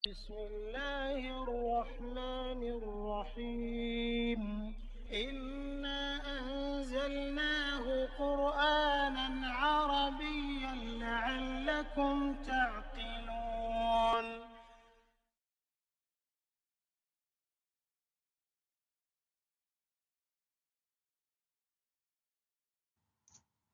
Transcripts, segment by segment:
بسم الله الرحمن الرحيم إنا أنزلناه قرآنا عربيا لعلكم تعقلون.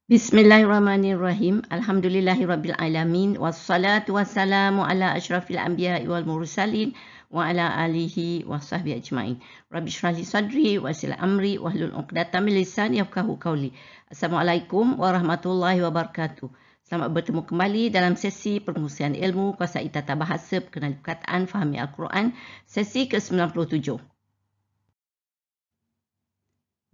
Bismillahirrahmanirrahim. Alhamdulillahirabbil alamin wassalatu wassalamu ala asyrafil anbiya'i wal mursalin wa ala alihi wasahbihi ajmain. Rabbi shrah li sadri wa yassir amri wahlul 'uqdatam min lisani yafqahu qawli. Assalamualaikum warahmatullahi wabarakatuh. Selamat bertemu kembali dalam sesi perkongsian ilmu Qasaid Tata Bahasa Perkenalan Perkataan Fahami Al-Quran sesi ke-97.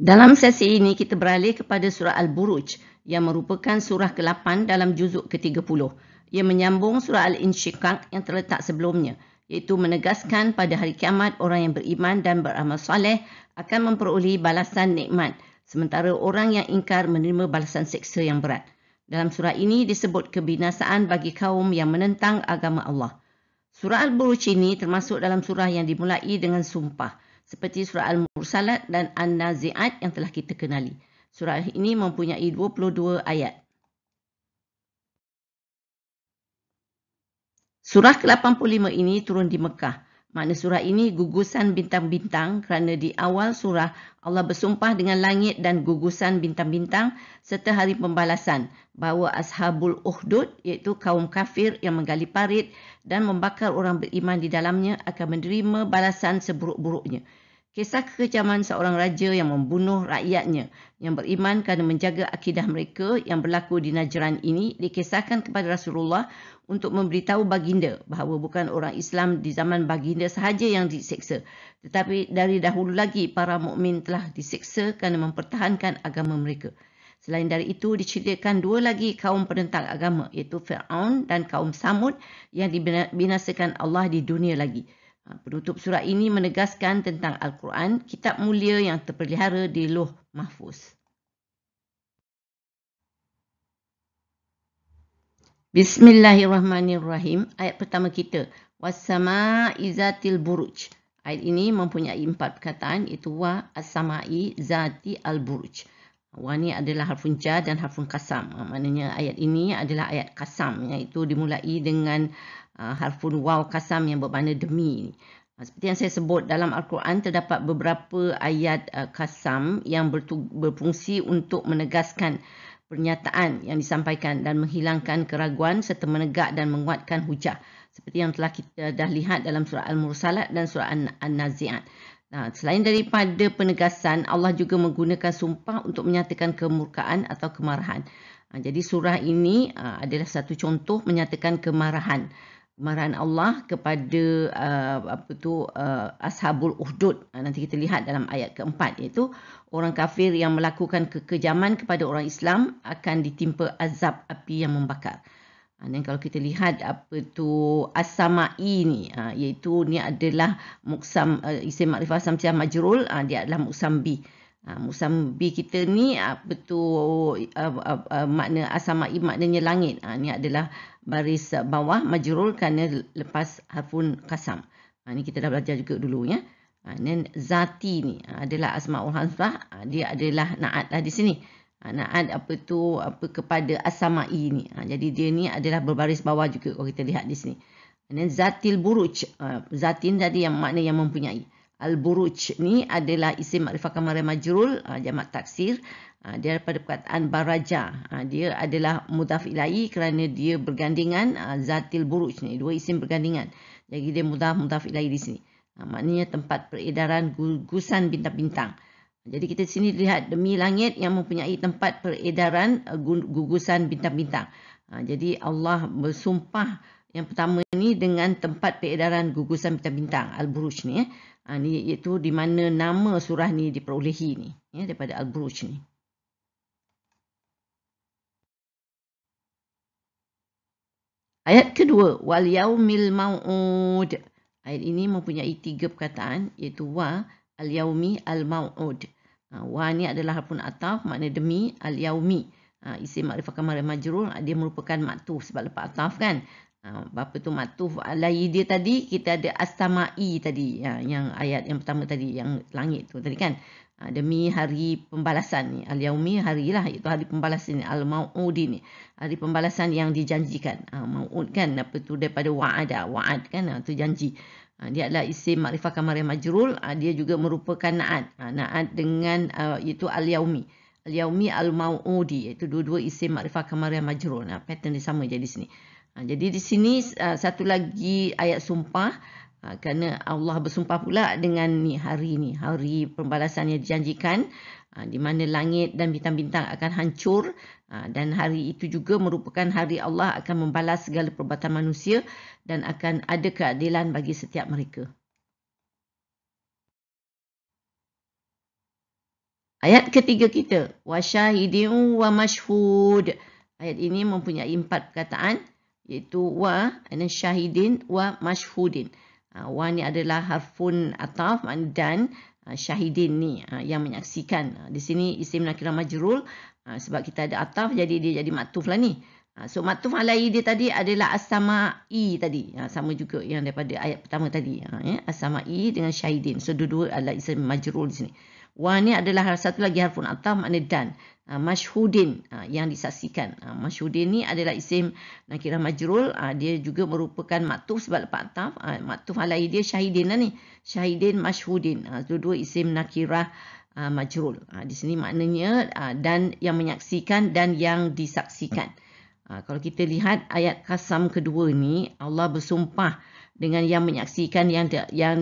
Dalam sesi ini kita beralih kepada surah Al-Buruj yang merupakan surah ke-8 dalam juzuk ke-30. Ia menyambung surah Al-Insyiqaq yang terletak sebelumnya, iaitu menegaskan pada hari kiamat orang yang beriman dan beramal soleh akan memperoleh balasan nikmat, sementara orang yang ingkar menerima balasan seksa yang berat. Dalam surah ini disebut kebinasaan bagi kaum yang menentang agama Allah. Surah Al-Buruj ini termasuk dalam surah yang dimulai dengan sumpah, seperti surah Al-Mursalat dan An-Nazi'at yang telah kita kenali. Surah ini mempunyai 22 ayat. Surah ke-85 ini turun di Mekah. Makna surah ini gugusan bintang-bintang kerana di awal surah Allah bersumpah dengan langit dan gugusan bintang-bintang serta hari pembalasan bahawa Ashabul Ukhdud iaitu kaum kafir yang menggali parit dan membakar orang beriman di dalamnya akan menerima balasan seburuk-buruknya. Kisah kekejaman seorang raja yang membunuh rakyatnya yang beriman kerana menjaga akidah mereka yang berlaku di Najran ini dikisahkan kepada Rasulullah untuk memberitahu baginda bahawa bukan orang Islam di zaman baginda sahaja yang diseksa, tetapi dari dahulu lagi para mukmin telah diseksa kerana mempertahankan agama mereka. Selain dari itu, diceritakan dua lagi kaum penentang agama iaitu Fir'aun dan kaum Samud yang dibinasakan Allah di dunia lagi. Penutup surah ini menegaskan tentang Al-Quran, kitab mulia yang terpelihara di Lauh Mahfuz. Bismillahirrahmanirrahim. Ayat pertama kita, was-sama'i zatil buruj. Ayat ini mempunyai 4 perkataan, iaitu wa, as-sama'i, zati, al-buruj. Wa ni adalah harfun jar dan harfun qasam. Maknanya ayat ini adalah ayat qasam, iaitu dimulai dengan harfun waw qasam yang bermakna demi. Seperti yang saya sebut, dalam Al-Quran terdapat beberapa ayat qasam yang berfungsi untuk menegaskan pernyataan yang disampaikan dan menghilangkan keraguan serta menegak dan menguatkan hujah. Seperti yang telah kita dah lihat dalam surah Al-Mursalat dan surah An-Nazi'at. Selain daripada penegasan, Allah juga menggunakan sumpah untuk menyatakan kemurkaan atau kemarahan. Jadi surah ini adalah satu contoh menyatakan kemarahan Allah kepada Ashabul Ukhdud. Nanti kita lihat dalam ayat keempat, iaitu orang kafir yang melakukan kekejaman kepada orang Islam akan ditimpa azab api yang membakar. Dan kalau kita lihat as-sama'i ni, iaitu ni adalah muqsam isim makrifah samsiah majrul, dia adalah muqsam bi. Muqsam bi kita ni makna as-sama'i maknanya langit. Ni adalah baris bawah majrul kerana lepas harfun qasam. Ni kita dah belajar juga dulu ya. Dan zati ni adalah asmaul hamzah, dia adalah na'at lah di sini. Na'at kepada as-sama'i ni. Jadi dia ni adalah berbaris bawah juga kalau kita lihat di sini. Dan zatil buruj, zatin tadi yang makna yang mempunyai. Al-buruj ni adalah isim makrifah kamar majrul, jamak taksir. Dia daripada perkataan baraja. Dia adalah mudhaf ilahi kerana dia bergandingan zatil buruj ni. Dua isim bergandingan. Jadi dia mudhaf ilahi di sini. Maknanya tempat peredaran gugusan bintang-bintang. Jadi kita di sini lihat demi langit yang mempunyai tempat peredaran gugusan bintang-bintang. Jadi Allah bersumpah yang pertama ni dengan tempat peredaran gugusan bintang-bintang, Al-Buruj ni. Ni iaitu di mana nama surah ni diperolehi ni, ya, daripada Al-Buruj ni. Ayat kedua, wal yaumil mau'ud. Ayat ini mempunyai 3 perkataan, iaitu wa, al-yaumi, al-mau'ud. Wa ni adalah harfun ataf, makna demi, al-yaumi. Isim makrifah kamar majrur dia merupakan maktuf sebab lepas ataf kan. Apa tu maktuf alai dia tadi, kita ada as-sama'i tadi, yang ayat yang pertama tadi, yang langit tu tadi kan. Demi hari pembalasan ni, al-yaumi harilah, itu hari pembalasan ni, al-mau'udi ni, hari pembalasan yang dijanjikan. Mau'ud kan apa tu daripada wa'ad kan, tu janji. Dia adalah isim makrifah kamar majrur, dia juga merupakan naat dengan iaitu al-yaumi. Al-yaumi al-mau'udi, iaitu dua-dua isim makrifah kamar majrur. Pattern dia sama jadi sini. Jadi di sini satu lagi ayat sumpah, kerana Allah bersumpah pula dengan hari pembalasan yang dijanjikan, di mana langit dan bintang-bintang akan hancur, dan hari itu juga merupakan hari Allah akan membalas segala perbuatan manusia dan akan ada keadilan bagi setiap mereka. Ayat ketiga kita, wa syahidin wa mashhud. Ayat ini mempunyai 4 perkataan, iaitu wa, syahidin wa mashhudin. Wa ni adalah harfun ataf, dan syahidin ni yang menyaksikan. Di sini isim nakirah majrur, sebab kita ada ataf jadi dia jadi maktuf lah ni. So maktuf alai dia tadi adalah as-sama'i tadi. Sama juga yang daripada ayat pertama tadi. As-sama'i dengan syahidin. So dua-dua adalah isim majrur di sini. Wa ni adalah satu lagi harfun ataf, makna dan. Mashhudin, yang disaksikan. Mashhudin ni adalah isim nakirah majrur, dia juga merupakan maktuf sebab lepas ataf. Maktuf alai dia syahidin lah ni, syahidin mashhudin, dua-dua isim nakirah majrur. Di sini maknanya dan yang menyaksikan dan yang disaksikan. Kalau kita lihat ayat qasam kedua ni, Allah bersumpah dengan yang menyaksikan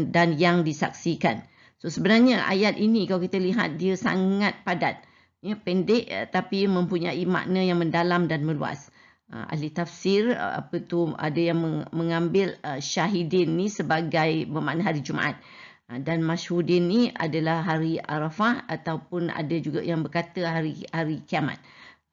dan yang disaksikan. So sebenarnya ayat ini kalau kita lihat dia sangat padat. Pendek tapi mempunyai makna yang mendalam dan meluas. Ahli tafsir ada yang mengambil syahidin ni sebagai bermakna hari Jumaat, dan mashhudin ni adalah hari Arafah, ataupun ada juga yang berkata hari kiamat.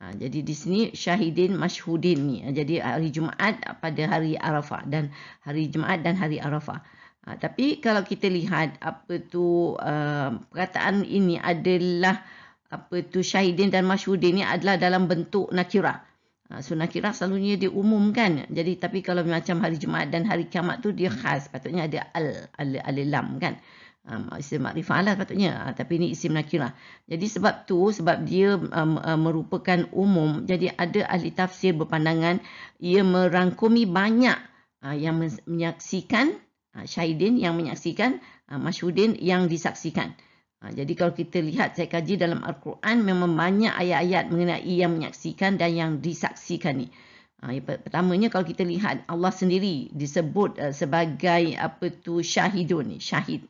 Jadi di sini syahidin mashhudin ni, jadi hari Jumaat pada hari Arafah, dan hari Jumaat dan hari Arafah. Tapi kalau kita lihat perkataan ini adalah syahidin dan mashhudin ni adalah dalam bentuk nakirah. So nakirah selalunya dia umumkan. Jadi tapi kalau macam hari Jumaat dan hari kiamat tu dia khas, patutnya ada al-lam kan. Isim makrifah lah patutnya, tapi ini isim nakirah. Jadi sebab dia merupakan umum, jadi ada ahli tafsir berpandangan ia merangkumi banyak yang menyaksikan, syahidin yang menyaksikan, mashhudin yang disaksikan. Jadi kalau kita lihat, saya kaji dalam Al-Quran, memang banyak ayat-ayat mengenai yang menyaksikan dan yang disaksikan ni. Pertamanya kalau kita lihat, Allah sendiri disebut sebagai syahidun, syahid.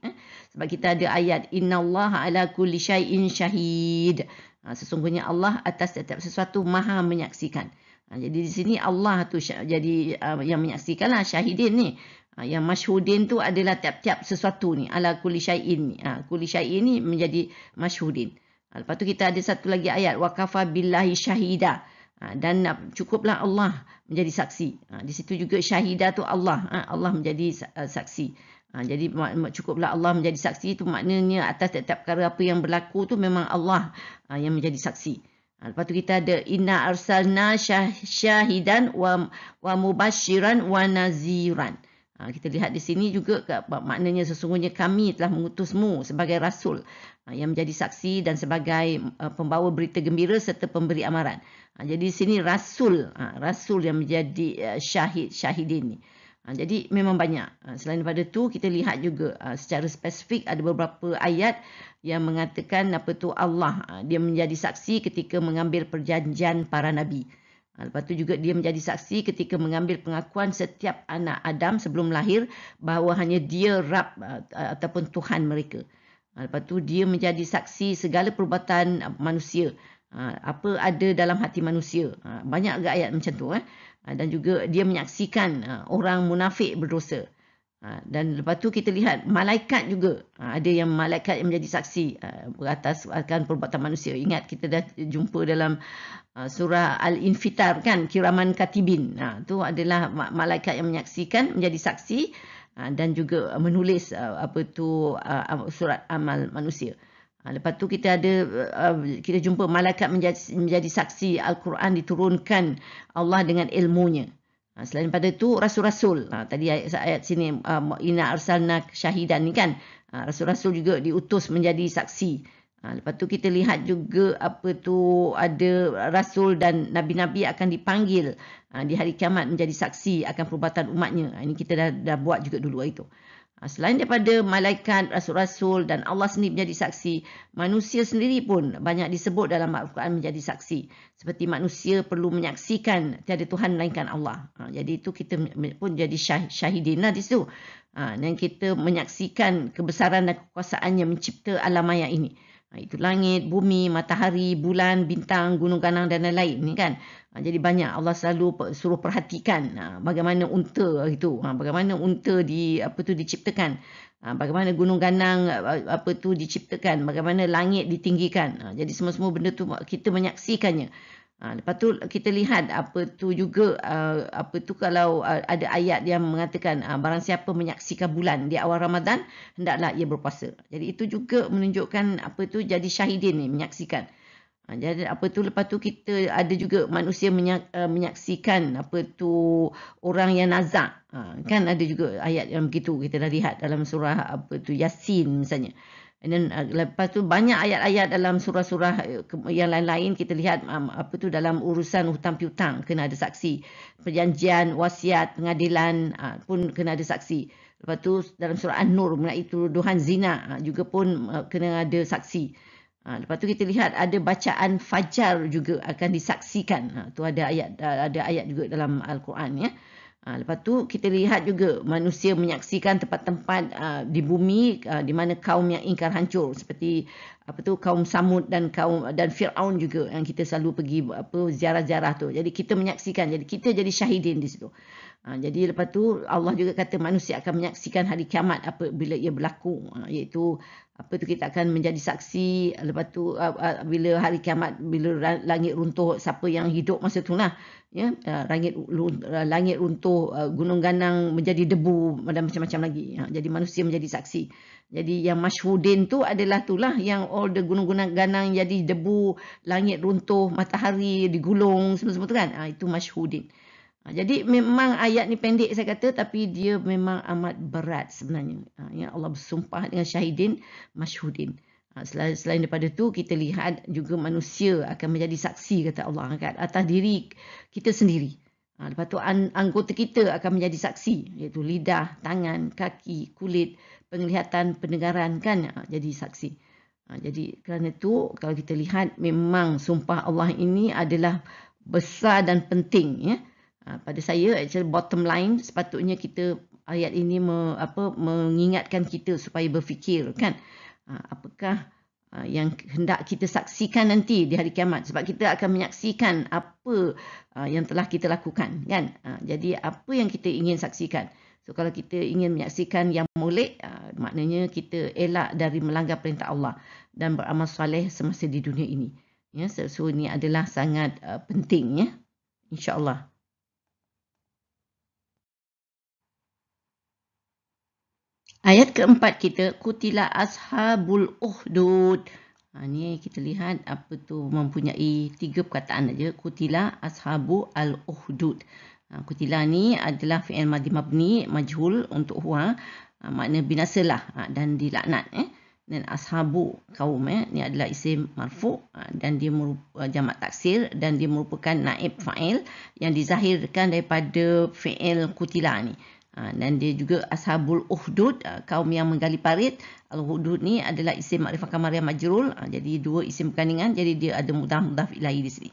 Sebab kita ada ayat, innallaha ala kulli syai'in syahid. Sesungguhnya Allah atas setiap sesuatu maha menyaksikan. Jadi di sini Allah tu jadi yang menyaksikanlah, syahidin ni. Yang mashhudin tu adalah tiap-tiap sesuatu ni, ala kulli syai'in ni. Kulli syai'in ni menjadi mashhudin. Lepas tu kita ada satu lagi ayat, wa kafa billahi syahida. Dan cukuplah Allah menjadi saksi. Di situ juga syahidah tu Allah. Allah menjadi saksi. Jadi cukuplah Allah menjadi saksi, itu maknanya atas tiap-tiap perkara apa yang berlaku tu memang Allah yang menjadi saksi. Lepas tu kita ada inna arsalna syahidan wa mubashiran wa naziran. Kita lihat di sini juga maknanya sesungguhnya kami telah mengutusmu sebagai rasul yang menjadi saksi dan sebagai pembawa berita gembira serta pemberi amaran. Jadi di sini rasul yang menjadi syahidin ni. Jadi memang banyak. Selain daripada tu kita lihat juga secara spesifik ada beberapa ayat yang mengatakan Allah dia menjadi saksi ketika mengambil perjanjian para nabi. Lepas tu juga dia menjadi saksi ketika mengambil pengakuan setiap anak Adam sebelum lahir bahawa hanya dia Rabb ataupun Tuhan mereka. Lepas tu dia menjadi saksi segala perbuatan manusia. Apa ada dalam hati manusia. Banyak agak ayat macam tu. Dan juga dia menyaksikan orang munafik berdosa. Dan lepas tu kita lihat malaikat juga. Ada yang malaikat yang menjadi saksi berataskan perbuatan manusia. Ingat kita dah jumpa dalam surah Al-Infitar kan, kiraman katibin. Tu adalah malaikat yang menyaksikan, menjadi saksi dan juga menulis surat amal manusia. Lepas tu kita ada kita jumpa malaikat menjadi saksi Al-Quran diturunkan Allah dengan ilmunya. Selain daripada itu rasul-rasul. Tadi ayat sini inna arsalna syahidan ni kan. Rasul-rasul juga diutus menjadi saksi. Lepas tu kita lihat juga ada rasul dan nabi-nabi akan dipanggil di hari kiamat menjadi saksi akan perubatan umatnya. Ini kita dah buat juga dulu itu. Selain daripada malaikat, rasul-rasul dan Allah sendiri menjadi saksi, manusia sendiri pun banyak disebut dalam Al-Quran menjadi saksi. Seperti manusia perlu menyaksikan tiada Tuhan melainkan Allah. Jadi itu kita pun jadi syahidin lah di situ. Dan kita menyaksikan kebesaran dan kekuasaannya mencipta alam maya ini. Itu langit, bumi, matahari, bulan, bintang, gunung ganang dan lain-lain ni kan. Jadi banyak Allah selalu suruh perhatikan bagaimana unta itu, bagaimana unta diciptakan, bagaimana gunung ganang diciptakan, bagaimana langit ditinggikan. Jadi semua-semua benda tu kita menyaksikannya. Lepas tu kita lihat kalau ada ayat yang mengatakan barang siapa menyaksikan bulan di awal Ramadan hendaklah ia berpuasa. Jadi itu juga menunjukkan jadi syahidin ni menyaksikan. Jadi lepas tu kita ada juga manusia menyaksikan orang yang nazak. Kan ada juga ayat yang begitu kita dah lihat dalam surah Yasin misalnya. Dan lepas tu banyak ayat-ayat dalam surah-surah yang lain-lain kita lihat dalam urusan hutang piutang kena ada saksi, perjanjian, wasiat, pengadilan pun kena ada saksi. Lepas tu dalam surah An-Nur mengenai tuduhan zina juga pun kena ada saksi. Lepas tu kita lihat ada bacaan fajar juga akan disaksikan. Tu ada ayat juga dalam Al-Quran ya. Lepas tu kita lihat juga manusia menyaksikan tempat-tempat di bumi di mana kaum yang ingkar hancur seperti kaum Samud dan Firaun juga yang kita selalu pergi ziarah-ziarah tu. Jadi kita menyaksikan, jadi kita jadi syahidin di situ. Jadi lepas tu Allah juga kata manusia akan menyaksikan hari kiamat bila ia berlaku, iaitu kita akan menjadi saksi. Lepas tu bila hari kiamat, bila langit runtuh, siapa yang hidup masa tu lah ya, langit runtuh, gunung ganang menjadi debu dan macam-macam lagi. Jadi manusia menjadi saksi. Jadi yang masyhudin tu adalah itulah yang all the gunung-gunung ganang jadi debu, langit runtuh, matahari digulung semua-semua tu kan. Itu masyhudin. Jadi memang ayat ni pendek saya kata, tapi dia memang amat berat sebenarnya. Ya, Allah bersumpah dengan syahidin, masyhudin. Selain daripada tu kita lihat juga manusia akan menjadi saksi kata Allah atas diri kita sendiri. Lepas tu anggota kita akan menjadi saksi, iaitu lidah, tangan, kaki, kulit, penglihatan, pendengaran kan jadi saksi. Jadi kerana itu kalau kita lihat memang sumpah Allah ini adalah besar dan penting ya. Pada saya actually bottom line sepatutnya kita ayat ini mengingatkan kita supaya berfikir kan apakah yang hendak kita saksikan nanti di hari kiamat, sebab kita akan menyaksikan apa yang telah kita lakukan kan. Jadi apa yang kita ingin saksikan. So kalau kita ingin menyaksikan yang molek, maknanya kita elak dari melanggar perintah Allah dan beramal soleh semasa di dunia ini. Ya, so ini adalah sangat penting ya. Insya-Allah. Ayat keempat kita, kutila ashabul uhdud. Ni kita lihat mempunyai 3 perkataan saja. Kutila ashabu al-uhdud. Kutila ni adalah fi'il madhi mabni majhul untuk huwa. Makna binasalah dan dilaknat. Dan ashabu kaum ni adalah isim marfu dan dia merupakan jamak taksir dan dia merupakan naib fa'il yang dizahirkan daripada fi'il kutila ni. Dan dia juga ashabul uhdud, kaum yang menggali parit. Al-hudud ni adalah isim makrifah kamar yang majrul. Jadi 2 isim perkandingan, jadi dia ada mudhaf ilahi di sini.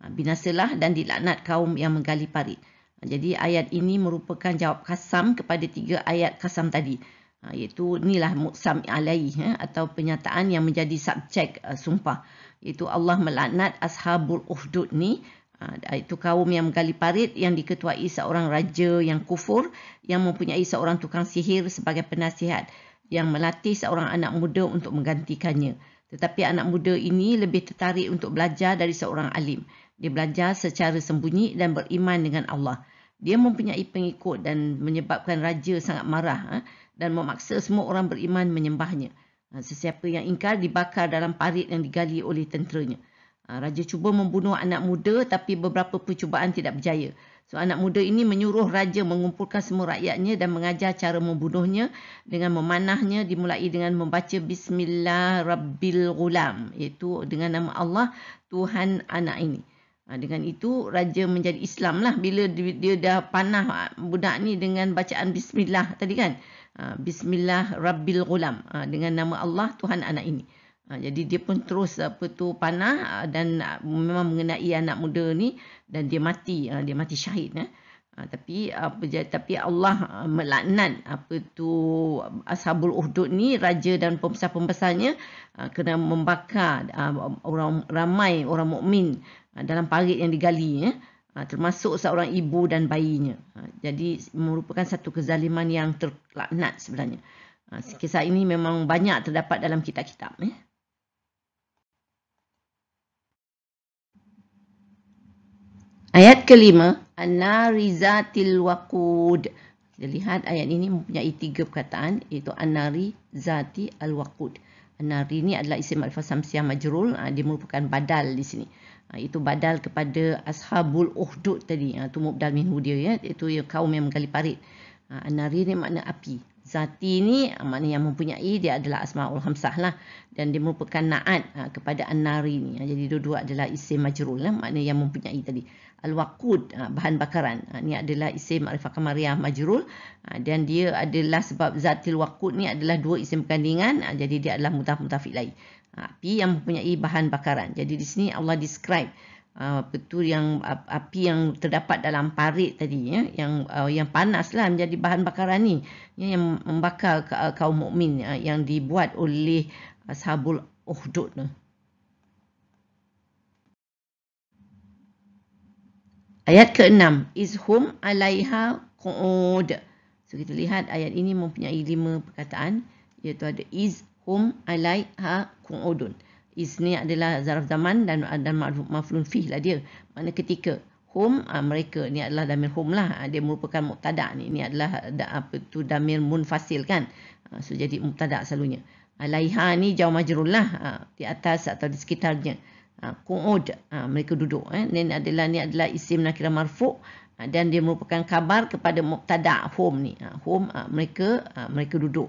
Binasalah dan dilaknat kaum yang menggali parit. Jadi ayat ini merupakan jawab kasam kepada 3 ayat kasam tadi. Iaitu inilah muqsam alaih atau penyataan yang menjadi subjek sumpah. Iaitu Allah melaknat ashabul uhdud ni. Itu kaum yang menggali parit yang diketuai seorang raja yang kufur, yang mempunyai seorang tukang sihir sebagai penasihat, yang melatih seorang anak muda untuk menggantikannya. Tetapi anak muda ini lebih tertarik untuk belajar dari seorang alim. Dia belajar secara sembunyi dan beriman dengan Allah. Dia mempunyai pengikut dan menyebabkan raja sangat marah dan memaksa semua orang beriman menyembahnya. Sesiapa yang ingkar dibakar dalam parit yang digali oleh tenteranya. Raja cuba membunuh anak muda tapi beberapa percubaan tidak berjaya. So anak muda ini menyuruh raja mengumpulkan semua rakyatnya dan mengajar cara membunuhnya dengan memanahnya, dimulai dengan membaca Bismillah Rabbil Ghulam, iaitu dengan nama Allah Tuhan anak ini. Dengan itu raja menjadi Islam lah bila dia dah panah budak ni dengan bacaan Bismillah tadi kan. Bismillah Rabbil Ghulam, dengan nama Allah Tuhan anak ini. Jadi dia pun terus panah dan memang mengenai anak muda ni dan dia mati syahid. Tapi Allah melaknat Ashabul Ukhdud ni, raja dan pembesar-pembesarnya, kena membakar ramai orang mukmin dalam parit yang digali, termasuk seorang ibu dan bayinya. Jadi merupakan satu kezaliman yang terlaknat sebenarnya. Kisah ini memang banyak terdapat dalam kitab-kitab. Ayat kelima, An-nari zatil waqud. Kita lihat ayat ini mempunyai 3 perkataan, iaitu An-nari zati al-waqud. An-nari ini adalah isim alfa samsiah majrul, dia merupakan badal di sini. Itu badal kepada Ashabul Ukhdud tadi, itu mubdal minhu dia, ya, iaitu kaum yang menggali parit. An-nari ni makna api. Zati ni makna yang mempunyai, dia adalah asmaul hamsah lah, dan dia merupakan naat kepada an-nari ni. Jadi dua-dua adalah isim majrul lah, makna yang mempunyai tadi. Al-waqud, bahan bakaran, ni adalah isim ma'rifah qamariyah majrul, dan dia adalah sebab zatil waqud ni adalah 2 isim bergandingan, jadi dia adalah mudhaf ilaih. Api yang mempunyai bahan bakaran. Jadi di sini Allah describe betul yang api yang terdapat dalam parit tadi, ya, yang panaslah menjadi bahan bakaran ni, ya, yang membakar kaum mukmin, yang dibuat oleh Ashabul Ukhdud. Ayat ke-6, izhum alaiha qu'ud. So kita lihat ayat ini mempunyai 5 perkataan, iaitu ada izhum alaiha qu'udun. Is ni adalah zaraf zaman dan maf'ulun fih lah dia. Makna ketika. Hum, mereka ni adalah damir hum lah. Dia merupakan mubtada ni. Ini adalah damir munfasil kan. So jadi mubtada selalunya. Alaiha ni jauh majrul lah. Di atas atau di sekitarnya. Qu'ud, mereka duduk. Ni adalah isim nakirah marfu' dan dia merupakan khabar kepada mubtada hum ni. Hum, mereka duduk.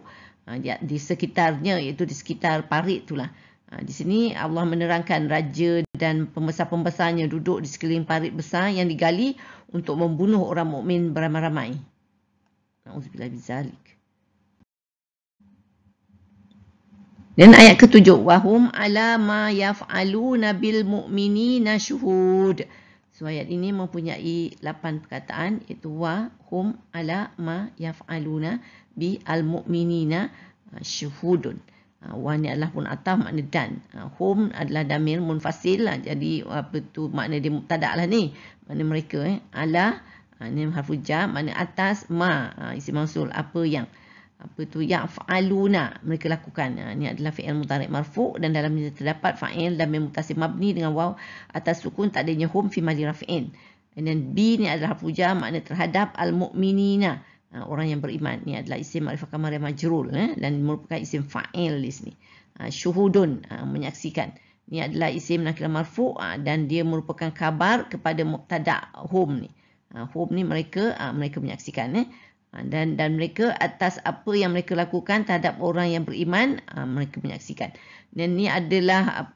Di sekitarnya, iaitu di sekitar parit itulah. Di sini Allah menerangkan raja dan pembesar-pembesarnya duduk di sekeliling parit besar yang digali untuk membunuh orang mukmin beramai-ramai. Na'udzubillah bizalik. Dan ayat ke-7, wahum ala ma yaf'aluna bil mu'minina syuhud. So ayat ini mempunyai 8 perkataan, iaitu wahum ala ma yaf'aluna bi al mu'minina syuhudun. Wa ni adalah pun ataf, makna dan. Hum adalah damir munfasil lah. Jadi makna dia mubtada lah ni. Makna mereka. Ala ni harfu jar, makna atas. Ma isim mausul, apa yang. Ya'fa'aluna, mereka lakukan. Ni adalah fi'il mudhari' marfu' dan dalamnya terdapat fa'il damir muttasil mabni dengan waw atas sukun, tak adanya hum fi mali raf'in. Dan bi ni adalah harfu jar, makna terhadap al-mu'minina, orang yang beriman. Ni adalah isim ma'rifah qamariyah majrul, dan merupakan isim fa'il di sini. Syuhudun, menyaksikan. Ni adalah isim nakirah marfu' dan dia merupakan khabar kepada mubtada hum ni. Hum ni mereka menyaksikan. Dan mereka atas apa yang mereka lakukan terhadap orang yang beriman, mereka menyaksikan. Dan ni adalah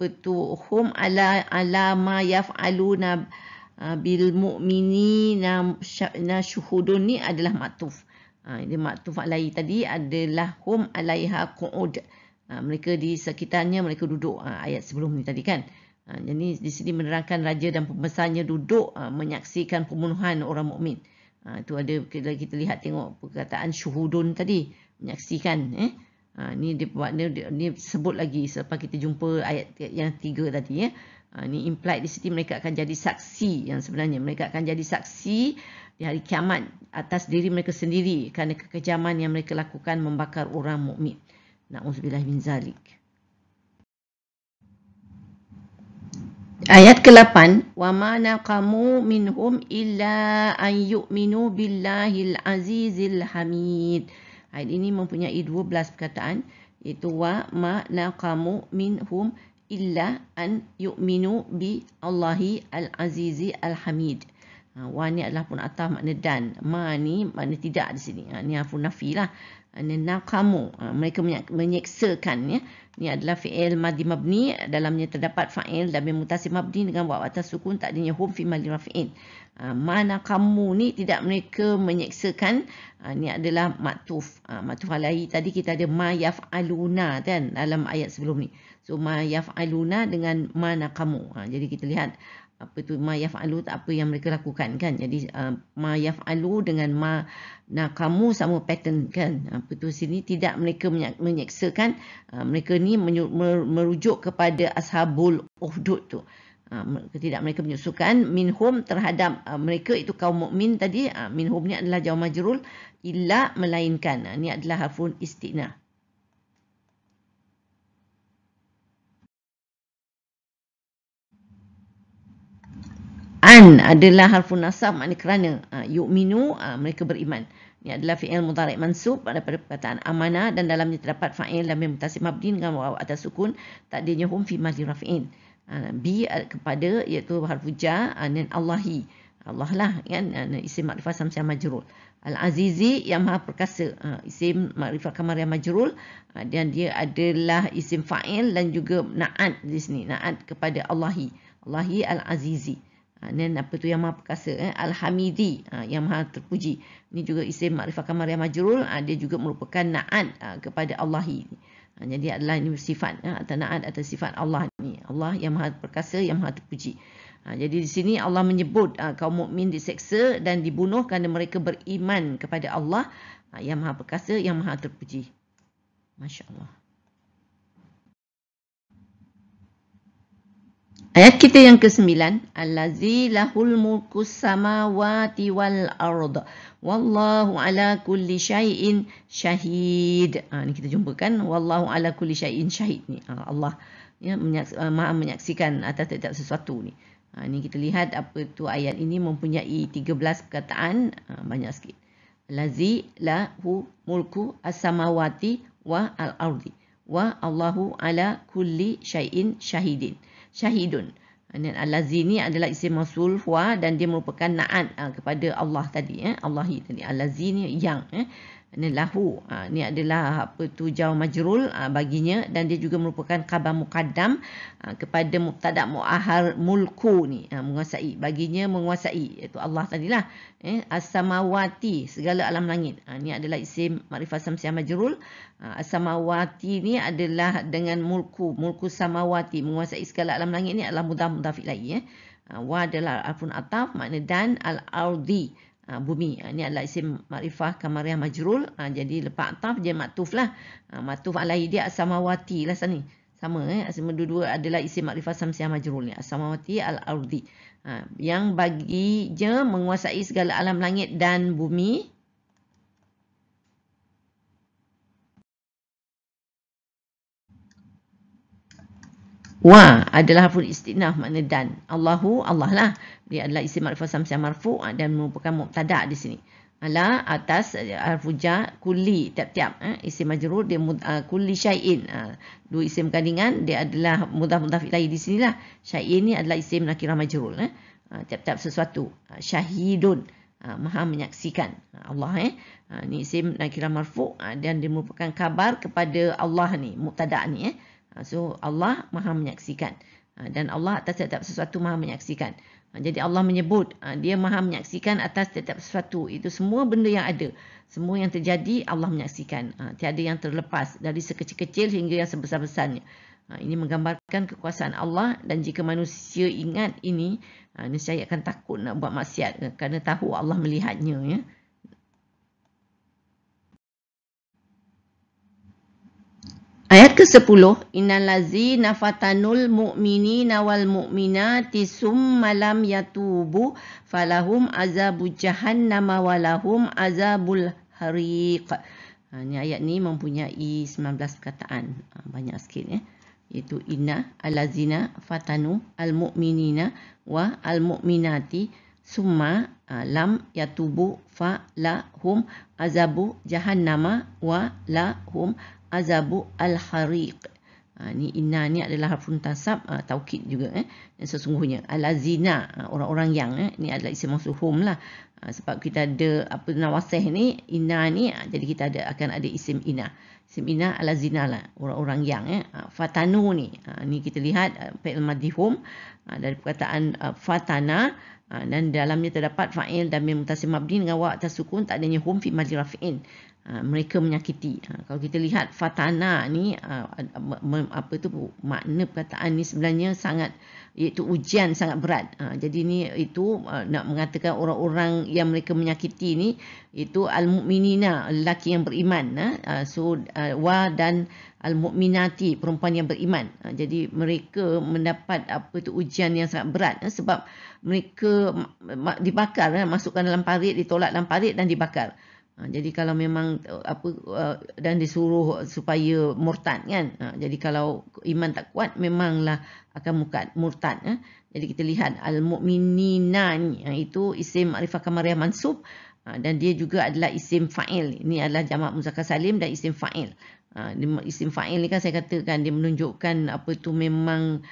hum ala ma yaf'aluna bil mu'minina syuhudun ni adalah maktuf. Dia maktuf alaihi tadi adalah hum alaiha qu'ud. Mereka di sekitarnya, mereka duduk. Ayat sebelum ni tadi kan. Jadi di sini menerangkan raja dan pembesarnya duduk menyaksikan pembunuhan orang mukmin. Itu ada kita lihat tengok perkataan syuhudun tadi, menyaksikan. Ni dia buat ni sebut lagi selepas kita jumpa ayat yang 3 tadi, ya. Ni implied di sini mereka akan jadi saksi yang sebenarnya. Mereka akan jadi saksi di hari kiamat atas diri mereka sendiri kerana kekejaman yang mereka lakukan membakar orang mukmin. Na'udzubillah min zalik. Ayat ke-8, wa ma naqamu minhum illa an yu'minu billahil azizil hamid. Ayat ini mempunyai 12 perkataan, Itu wa ma naqamu minhum illa an yu'minu bi Allahi al-azizi al-hamid. Wa ni adalah harfun ataf makna dan. Ma ni makna tidak di sini. Ni harfun nafi lah. Naqamu, mereka menyeksakan ya. Ni adalah fi'il madhi mabni, dalamnya terdapat fa'il dhamir muttasil mabni dengan waw atas sukun takdirnya hum fi mahli raf'in. Mana kamu ni tidak mereka menyeksakan, ni adalah maktuf. Maktuf alaihi tadi kita ada ma yaf'aluna kan dalam ayat sebelum ni. So ma yaf'aluna dengan mana kamu. Jadi kita lihat apa tu ma yaf'alu, apa yang mereka lakukan kan. Jadi ma yaf'alu dengan ma kamu sama pattern kan. Apa tu sini tidak mereka menyeksakan, mereka ni merujuk kepada ashabul ukhdud tu. Tidak mereka menyeksakan minhum terhadap mereka itu kaum mukmin tadi. Minhum ni adalah jar majrur, illa melainkan. Ni adalah harfun istinah. An adalah harfun nasab, makna kerana. Yu'minu, mereka beriman. Ini adalah fi'il mudhari' mansub daripada perkataan amana dan dalamnya terdapat fa'il dhamir muttasil mabni dengan waw atas sukun takdirnya hum fi mahli raf'in. Bi kepada iaitu harfu jar dan Allahi. Allah lah kan, isim makrifah samsiah majrur. Al-Azizi yang maha perkasa, isim makrifah kamariah majrur, dan dia adalah isim fa'il dan juga na'at di sini, na'at kepada Allahi. Allahi Al-Azizi. Dan apa tu yang maha perkasa, Al-Hamidi, yang maha terpuji. Ini juga isim makrifah kamariah majrur, dia juga merupakan na'at kepada Allahi. Jadi adalah ini sifat atau na'at atau sifat Allah ni. Allah yang maha perkasa, yang maha terpuji. Jadi di sini Allah menyebut kaum mukmin diseksa dan dibunuh kerana mereka beriman kepada Allah yang maha perkasa, yang maha terpuji. Masya-Allah. Ayat kita yang ke-9, allazi lahul mulkus samawati wal ard wallahu ala kulli syai'in syahid. Ni kita jumpakan wallahu ala kulli syai'in syahid ni. Allah ya maha menyaksikan atas setiap sesuatu ni. Ni kita lihat apa tu ayat ini mempunyai 13 perkataan, banyak sikit. Allazi lahu mulku as-samawati wa al-ardi wa Allahu ala kulli syai'in syahidun. Dan allazi ni adalah isim mausul huwa dan dia merupakan na'at kepada Allah tadi, Allahi tadi. Allazi ni yang ni lahu, ni adalah apa tu jar majrur baginya, dan dia juga merupakan khabar muqaddam kepada mubtada muahhar mulku ni, menguasai, baginya menguasai, iaitu Allah tadilah. As-samawati, segala alam langit. Ni adalah isim makrifah samsiah majrur. As-samawati ni adalah dengan mulku samawati, menguasai segala alam langit ni adalah mudhaf ilaih. Wa adalah harfun ataf, makna dan. Al-ardi, bumi. Ini adalah isim makrifah kamariah majrur. Jadi lepas ataf dia maktuf lah. Maktuf alaihi dia as-samawati lah sana. Sama semua dua-dua adalah isim makrifah samsiah majrur ni. As-samawati al-ardi. Yang baginya menguasai segala alam langit dan bumi. Wa adalah harful istinaf, makna dan. Allahu, Allah lah. Dia adalah isim makrifah samsiah marfu' dan merupakan mubtada' di sini. Ala atas harfu jar kulli, tiap-tiap isim majrur dia kulli syai'in. Dua isim gandingan, dia adalah mudhaf ilaih di sinilah. Syai'in ni adalah isim nakirah majrur. Tiap-tiap sesuatu. Syahidun, maha menyaksikan. Allah ni isim nakirah marfu' dan dia merupakan khabar kepada Allah ni, mubtada' ni. So Allah maha menyaksikan, dan Allah atas setiap sesuatu maha menyaksikan. Jadi Allah menyebut dia maha menyaksikan atas setiap sesuatu. Itu semua benda yang ada, semua yang terjadi Allah menyaksikan. Tiada yang terlepas, dari sekecil-kecil hingga yang sebesar-besarnya. Ini menggambarkan kekuasaan Allah, dan jika manusia ingat ini, nescaya akan takut nak buat maksiat kerana tahu Allah melihatnya ya. Ayat ke-10, innallazina fatanul mu'minina wal mu'minati summa lam yatubu falahum azabu jahannama walahum azabul hariq. Ni ayat ni mempunyai 19 perkataan, banyak sikit ya. Iaitu inna allazina fatanu al mu'minina wa al mu'minati summa lam yatubu fa lahum azabu jahannama wa lahum azabu al-hariq. Ni inna ni adalah harfun tasab, taukid juga yang sesungguhnya. Al-azina, orang-orang yang ni adalah isim mausul lah. Sebab kita ada nawasih ni, inna ni, jadi kita akan ada isim inna. Isim inna al-azina lah, orang-orang yang. Fatanu ni, ni kita lihat fi'il madhi hum dari perkataan fatana, dan dalamnya terdapat fa'il dan mim mutasil mabni dengan wa atas sukun, tak adanya hum fi mahalli raf'in. Mereka menyakiti. Kalau kita lihat fatana ni, makna perkataan ni sebenarnya sangat, iaitu ujian sangat berat. Jadi ni itu nak mengatakan orang-orang yang mereka menyakiti ni itu al-mu'minina, lelaki yang beriman. Wa dan al-mu'minati, perempuan yang beriman. Jadi mereka mendapat ujian yang sangat berat, sebab mereka dibakar, masukkan dalam parit, ditolak dalam parit dan dibakar. Jadi kalau memang dan disuruh supaya murtad kan. Jadi kalau iman tak kuat memanglah akan murtad. Jadi kita lihat al-mu'minina ni, itu isim ma'rifah kamariyah mansub, dan dia juga adalah isim fa'il. Ini adalah jamak muzakkar salim dan isim fa'il. Isim fa'il ni kan saya katakan dia menunjukkan memang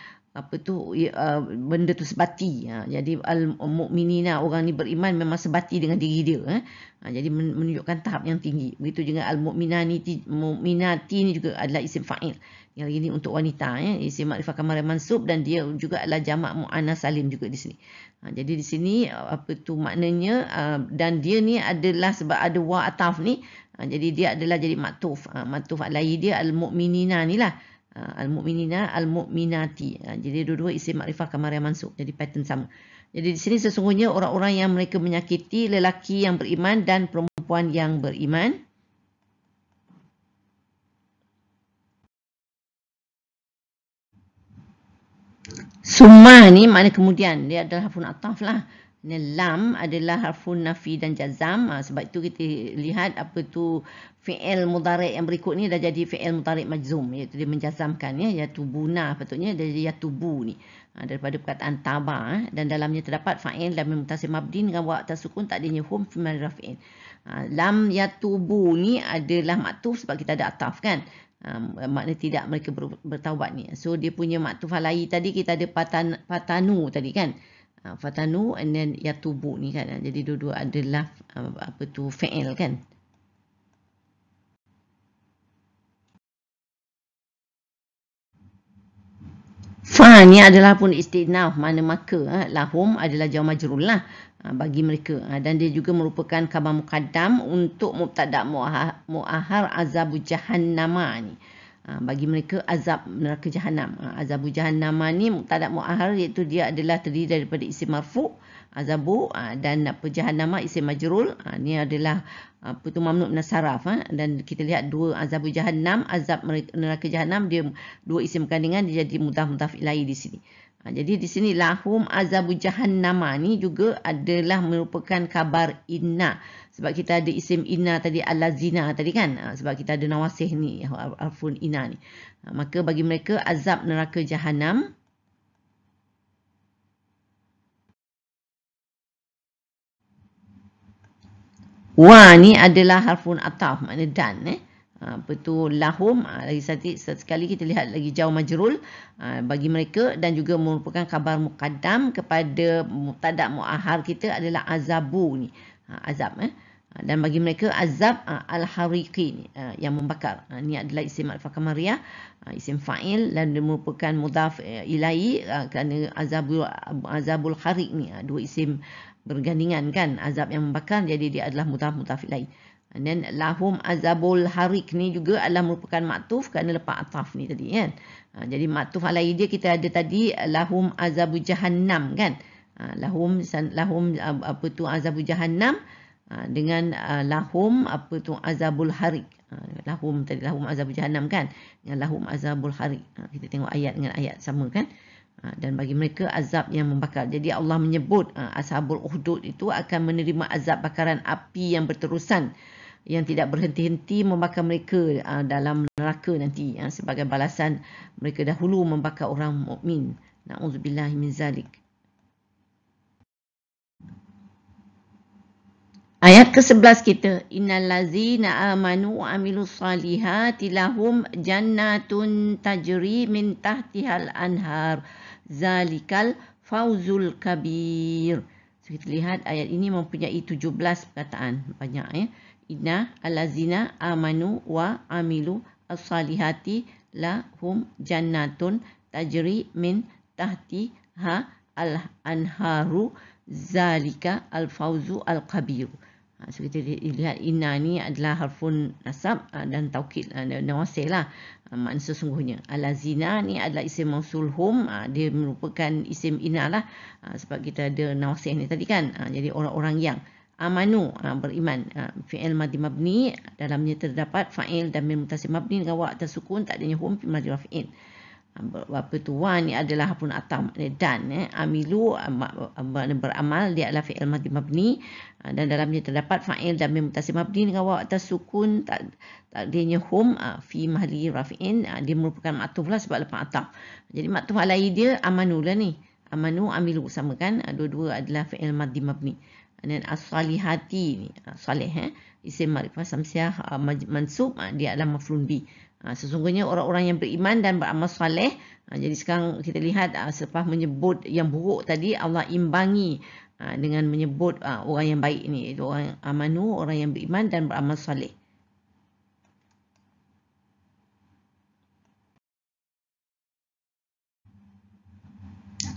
benda tu sebati. Jadi al-mu'minina, orang ni beriman memang sebati dengan diri dia. Jadi menunjukkan tahap yang tinggi. Begitu juga al-mu'minati ni juga adalah isim fa'il. Yang ini untuk wanita, isim ma'rifah kamariyah mansub, dan dia juga adalah jamak muannas salim juga di sini. Jadi di sini maknanya, dan dia ni adalah sebab ada wa ataf ni, jadi dia adalah jadi maktuf. Maktuf alaihi dia al-mu'minina ni lah. Al-mu'minina, al-mu'minati. Jadi dua-dua isim ma'rifah kamariyah mansub. Jadi pattern sama. Jadi di sini sesungguhnya orang-orang yang mereka menyakiti lelaki yang beriman dan perempuan yang beriman. Summa ni makna kemudian. Dia adalah harfun ataf lah. Lam adalah harfun nafi dan jazam. Sebab itu kita lihat fi'il mudhari' yang berikut ni dah jadi fi'il mudhari' majzum, iaitu dia menjazamkan, yatubuna patutnya dari yatubu ni, daripada perkataan taba, dan dalamnya terdapat fa'il dan mim mutasil mabni dengan wa atas sukun, tak adanya hum fi mahalli raf'in. Lam yatubu ni adalah maktuf sebab kita ada ataf kan. Makna tidak mereka bertaubat ni. So dia punya maktuf alaihi tadi kita ada patanu tadi kan. Fatanu and then yatubu ni kan. Jadi dua-dua adalah fi'il kan. Fa ni adalah pun istinaf, mana maka. Lahum adalah jawab majrur lah bagi mereka, dan dia juga merupakan khabar muqaddam untuk mubtada' mu'ahhar azabu jahannama ni. Bagi mereka azab neraka jahanam. Azabu jahannama ni mubtada' mu'ahhar, iaitu dia adalah terdiri daripada isim marfu' azabu, dan jahannama isim majrur. Ni adalah mamnu' min as-saraf, dan kita lihat dua azabu jahannam, azab neraka jahanam, dia dua isim kandungan, dia jadi mudhaf ilaihi di sini. Jadi di sini lahum azabu jahannama ni juga adalah merupakan khabar inna. Sebab kita ada isim inna tadi, al-lazina tadi kan. Sebab kita ada nawasih ni, harfun inna ni. Maka bagi mereka azab neraka jahanam. Wa ni adalah harfun ataf, makna dan. Lahum, lagi sekali kita lihat lagi jauh majrul bagi mereka, dan juga merupakan khabar muqaddam kepada mubtada' mu'ahhar kita adalah azabu ni, azab. Dan bagi mereka azab al-hariqi ni, yang membakar. Ni adalah isim ma'rifah kamariyah, isim fa'il, dan dia merupakan mudhaf ilaihi, kerana azabul hariq ni dua isim bergandingan kan, azab yang membakar, jadi dia adalah mudhaf ilaihi. Dan lahum azabul hariq ni juga adalah merupakan maktuf kerana lepas ataf ni tadi kan. Jadi maktuf alaihi dia kita ada tadi lahum azabu jahannam kan. Lahum azabu jahannam, dengan lahum azabul hariq. Lahum tadi lahum azabu jahannam kan, dengan lahum azabul hariq. Kita tengok ayat dengan ayat sama kan. Dan bagi mereka azab yang membakar. Jadi Allah menyebut ashabul ukhdud itu akan menerima azab bakaran api yang berterusan, yang tidak berhenti-henti membakar mereka dalam neraka nanti, sebagai balasan mereka dahulu membakar orang mukmin. Na'udzubillahi min zalik. Ayat ke-11 kita, innal ladzina amanu wa amilus salihati lahum jannatun tajri min tahtihal anhar zalikal fauzul kabir. So, kita lihat ayat ini mempunyai 17 perkataan, banyak ya. Inna allazina amanu wa amilu as-salihati lahum jannatun tajri min tahtiha al-anharu zalika al-fauzu al-kabir. So kita lihat inna ni adalah harfun nasab dan taukid nawasih lah, makna sesungguhnya. Alazina ni adalah isim mausul hum, dia merupakan isim inna lah, sebab kita ada nawasih ni tadi kan. Jadi orang-orang yang amanu, beriman, fi'il madhi mabni, dalamnya terdapat fa'il dan mim mutasil mabni dengan wa atas sukun, tak adanya hum fi madhi rafi'in. Apa tu wa ni adalah harfun atam dan amilu beramal, dia adalah fi'il madhi mabni dan dalamnya terdapat fa'il dan mim mutasil mabni dengan waw atas sukun, tak adanya hum fi mahalli rafi'in. Dia merupakan maktuf lah sebab lepas atam. Jadi maktuf alaihi dia amanu lah ni, amanu amilu sama kan, dua-dua adalah fi'il madhi mabni. Dan as-salihati ni salih, isim ma'rifah samsiah mansub, dia adalah maf'ulun bi. Sesungguhnya orang-orang yang beriman dan beramal soleh. Jadi sekarang kita lihat selepas menyebut yang buruk tadi, Allah imbangi dengan menyebut orang yang baik ni, iaitu orang yang amanu, orang yang beriman dan beramal soleh.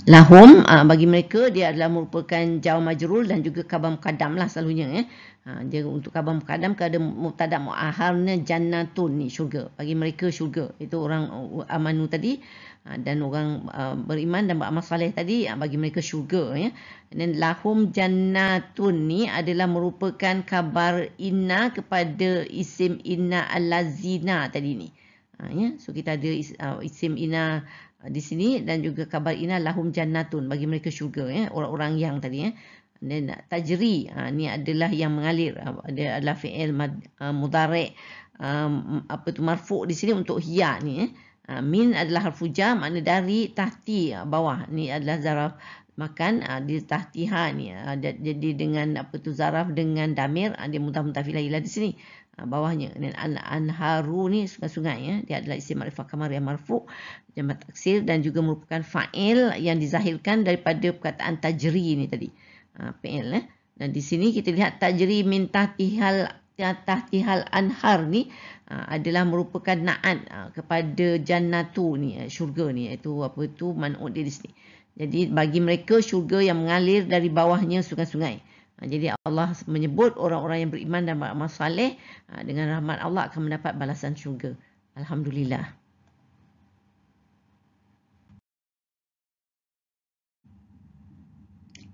Lahum, bagi mereka dia adalah merupakan jaw majrul dan juga khabar muqaddam lah selalunya. Dia untuk khabar muqaddam ada mubtada mu'aharnya jannatun ni syurga. Bagi mereka syurga. Itu orang amanu tadi dan orang beriman dan beramal saleh tadi, bagi mereka syurga ya. Dan lahum jannatun ni adalah merupakan khabar inna kepada isim inna allazina tadi ni. Ya, so kita ada isim inna di sini dan juga khabar inna lahum jannatun, bagi mereka syurga ya, orang-orang yang tadi ya. Dan tajri ni adalah yang mengalir, dia adalah fi'il mudhari' apa tu marfu' di sini untuk hiya ni ya. Min adalah harfu jar, makna dari, tahti bawah ni adalah zaraf makan, di tahtiha ni jadi dengan apa tu zaraf dengan damir, dia mudhaf ilaihi di sini bawahnya. Dan anharu ni sungai-sungai ya, dia adalah isim ma'rifah kamar yang marfu' jamak taksir dan juga merupakan fa'il yang dizahirkan daripada perkataan tajri ni tadi, fi'il ya. Dan di sini kita lihat tajri min tahtihal anhar ni adalah merupakan na'at kepada jannatu ni, syurga ni, iaitu apa tu man'ud di sini. Jadi bagi mereka syurga yang mengalir dari bawahnya sungai-sungai. Jadi Allah menyebut orang-orang yang beriman dan beramal saleh, dengan rahmat Allah akan mendapat balasan syurga. Alhamdulillah.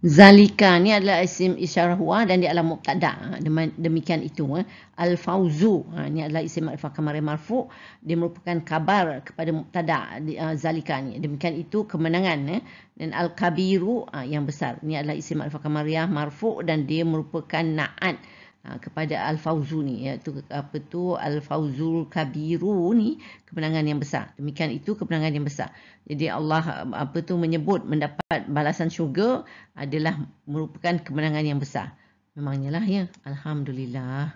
Zalika ni adalah isim isyarah huwa dan dia adalah mubtada. Demikian itu. Al-fauzu ni adalah isim ma'rifah kamar marfu', dia merupakan kabar kepada mubtada zalika ni. Demikian itu kemenangan. Dan al-kabiru yang besar ni adalah isim ma'rifah kamariyah marfu' dan dia merupakan na'at kepada al-fauzu ni, iaitu apa tu al-fauzul kabiru ni, kemenangan yang besar. Demikian itu kemenangan yang besar. Jadi Allah apa tu menyebut mendapat balasan syurga adalah merupakan kemenangan yang besar. Memangnya lah ya. Alhamdulillah.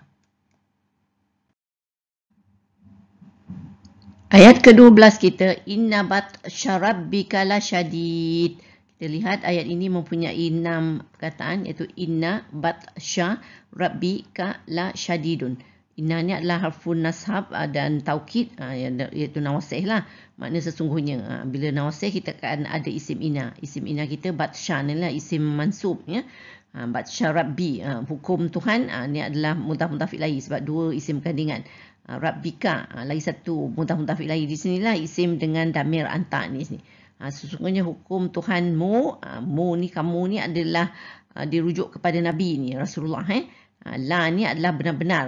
Ayat ke-12 kita, inna batsya rabbika lasyadid. Kita lihat ayat ini mempunyai 6 perkataan, iaitu inna batsya rabbika lasyadidun. Inna ni adalah harfun nashab dan taukid, iaitu nawasih lah, makna sesungguhnya. Bila nawasih kita akan ada isim inna. Isim inna kita batsya ni lah isim mansub ya. Batsya rabbi, hukum Tuhan, ni adalah mudhaf ilaihi sebab dua isim kandungan. Rabbika lagi satu mudhaf ilaihi, di sinilah isim dengan damir anta ni sini. Sesungguhnya hukum Tuhanmu, mu ni kamu ni adalah dirujuk kepada Nabi ni Rasulullah. La ni adalah benar-benar,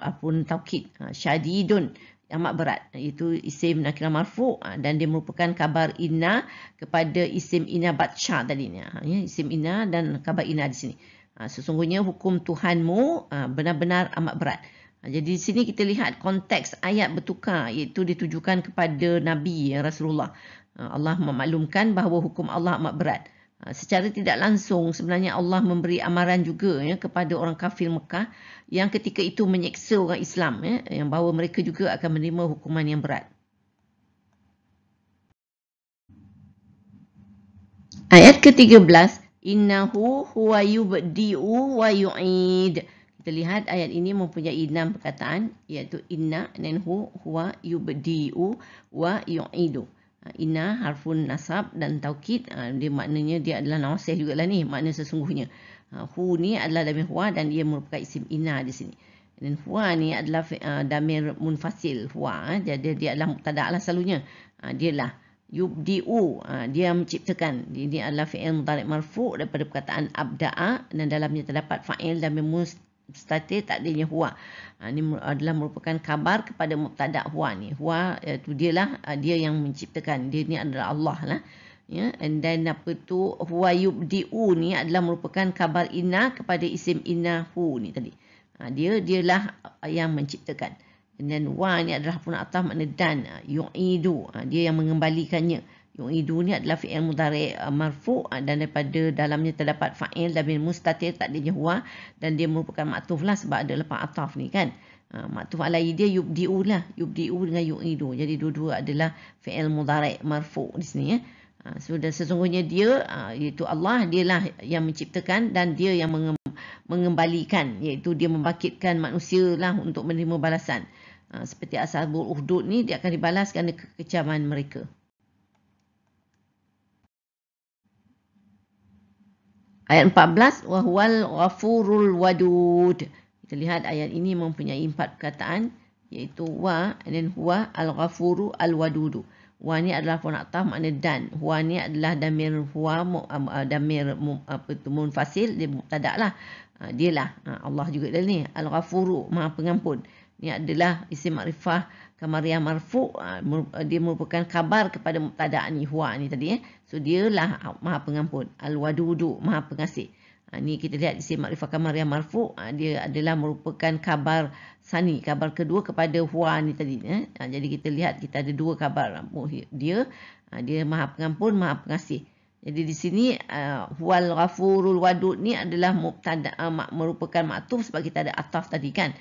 apun taukid. Syadidun amat berat, itu isim nakirah marfu' dan dia merupakan kabar inna kepada isim inna batsya tadi ni. Isim inna dan kabar inna di sini. Sesungguhnya hukum Tuhanmu benar-benar amat berat. Jadi di sini kita lihat konteks ayat bertukar, iaitu ditujukan kepada Nabi Rasulullah. Allah memaklumkan bahawa hukum Allah amat berat. Secara tidak langsung sebenarnya Allah memberi amaran juga kepada orang kafir Mekah yang ketika itu menyeksa orang Islam yang bahawa mereka juga akan menerima hukuman yang berat. Ayat ke-13, innahu huwa yubdi'u wa yu'id. Kita lihat ayat ini mempunyai 6 perkataan, iaitu inna dan huwa yubdi'u wa yu'idu. Inna harfun nasab dan taukid, dia maknanya dia adalah nawasih jugalah ni, makna sesungguhnya. Hu ni adalah damir huwa dan dia merupakan isim inna di sini. Dan huwa ni adalah damir munfasil huwa, jadi dia adalah mubtada' lah selalunya. Dialah yubdi'u, dia menciptakan. Ini adalah fi'il mudhari' marfu' daripada perkataan abda'a dan dalamnya terdapat fa'il damir mustatir takdirnya huwa. Ini adalah merupakan kabar kepada mubtada' huwa ni. Huwa itu dialah dia yang menciptakan. Dia ni adalah Allah lah. Ya, and then apa tu huwa yubdi'u ni adalah merupakan kabar inna kepada isim innahu ni tadi. Dialah yang menciptakan. Dan wa ni adalah pun ataf makna dan. Yu'idu, dia yang mengembalikannya. Yu'idu ni adalah fi'il mudhari' marfu' dan daripada dalamnya terdapat fa'il damir mustatir takdirnya huwa dan dia merupakan maktuf lah sebab ada lepas ataf ni kan. Maktuf alaihi dia yubdi'u lah. Yubdi'u dengan yu'idu. Jadi dua-dua adalah fi'il mudhari' marfu' di sini ya. So sesungguhnya dia iaitu Allah, dialah yang menciptakan dan dia yang mengembalikan, iaitu dia membangkitkan manusia lah untuk menerima balasan. Seperti ashabul ukhdud ni, dia akan dibalas kerana kekecaman mereka. Ayat 14, wa huwal ghafurul wadud. Kita lihat ayat ini mempunyai 4 perkataan, iaitu wa dan huwa al-ghafuru al-wadudu. Wa ni adalah fa'il ataf makna dan. Huwa ni adalah damir huwa damir munfasil, dia mubtada' lah. Dialah Allah juga dah ni, al-ghafuru, Maha Pengampun. Ini adalah isim makrifah kamariyah marfu', dia merupakan kabar kepada mubtada' ni huwa ni tadi So dialah Maha Pengampun, al-wadudu, Maha Pengasih. Ni kita lihat isim makrifah kamariyah marfu', dia adalah merupakan kabar sani, kabar kedua kepada huwa ni tadi jadi kita lihat kita ada 2 kabar. Dia Maha Pengampun, Maha Pengasih. Jadi di sini huwal ghafurul wadud ni adalah mubtada' merupakan maktuf sebab kita ada ataf tadi kan.